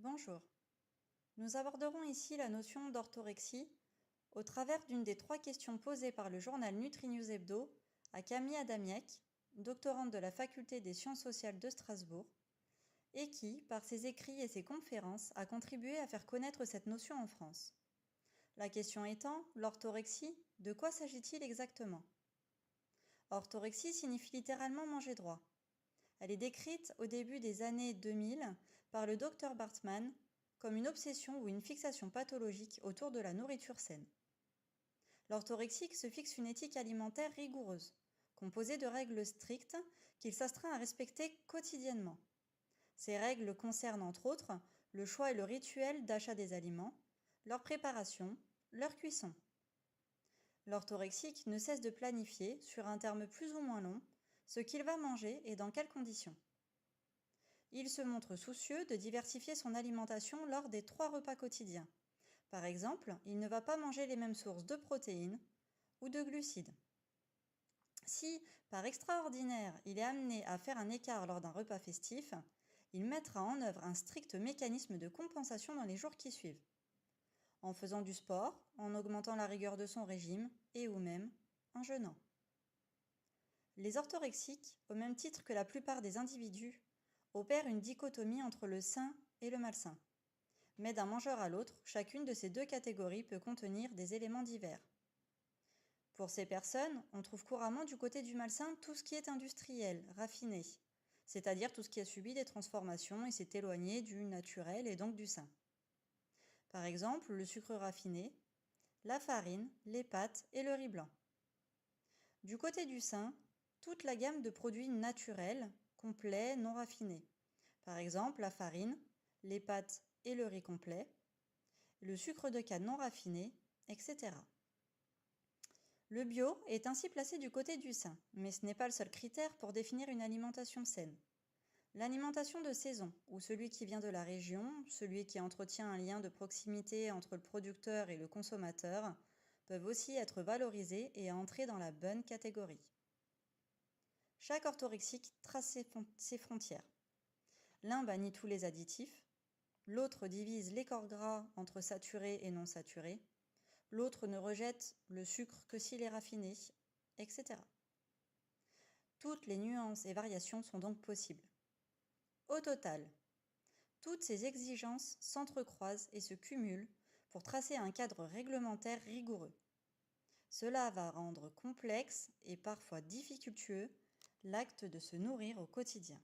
Bonjour. Nous aborderons ici la notion d'orthorexie au travers d'une des 3 questions posées par le journal NutriNews Hebdo à Camille Adamiec, doctorante de la Faculté des sciences sociales de Strasbourg, et qui, par ses écrits et ses conférences, a contribué à faire connaître cette notion en France. La question étant, l'orthorexie, de quoi s'agit-il exactement? Orthorexie signifie littéralement manger droit. Elle est décrite au début des années 2000 par le Dr Bartman comme une obsession ou une fixation pathologique autour de la nourriture saine. L'orthorexique se fixe une éthique alimentaire rigoureuse, composée de règles strictes qu'il s'astreint à respecter quotidiennement. Ces règles concernent entre autres le choix et le rituel d'achat des aliments, leur préparation, leur cuisson. L'orthorexique ne cesse de planifier, sur un terme plus ou moins long, ce qu'il va manger et dans quelles conditions. Il se montre soucieux de diversifier son alimentation lors des 3 repas quotidiens. Par exemple, il ne va pas manger les mêmes sources de protéines ou de glucides. Si, par extraordinaire, il est amené à faire un écart lors d'un repas festif, il mettra en œuvre un strict mécanisme de compensation dans les jours qui suivent, en faisant du sport, en augmentant la rigueur de son régime et ou même en jeûnant. Les orthorexiques, au même titre que la plupart des individus, opèrent une dichotomie entre le sain et le malsain. Mais d'un mangeur à l'autre, chacune de ces 2 catégories peut contenir des éléments divers. Pour ces personnes, on trouve couramment du côté du malsain tout ce qui est industriel, raffiné, c'est-à-dire tout ce qui a subi des transformations et s'est éloigné du naturel et donc du sain. Par exemple, le sucre raffiné, la farine, les pâtes et le riz blanc. Du côté du sain, toute la gamme de produits naturels, complets, non raffinés. Par exemple, la farine, les pâtes et le riz complet, le sucre de canne non raffiné, etc. Le bio est ainsi placé du côté du sain, mais ce n'est pas le seul critère pour définir une alimentation saine. L'alimentation de saison, ou celui qui vient de la région, celui qui entretient un lien de proximité entre le producteur et le consommateur, peuvent aussi être valorisés et entrer dans la bonne catégorie. Chaque orthorexique trace ses frontières. L'un bannit tous les additifs, l'autre divise les corps gras entre saturés et non saturés, l'autre ne rejette le sucre que s'il est raffiné, etc. Toutes les nuances et variations sont donc possibles. Au total, toutes ces exigences s'entrecroisent et se cumulent pour tracer un cadre réglementaire rigoureux. Cela va rendre complexe et parfois difficultueux l'acte de se nourrir au quotidien.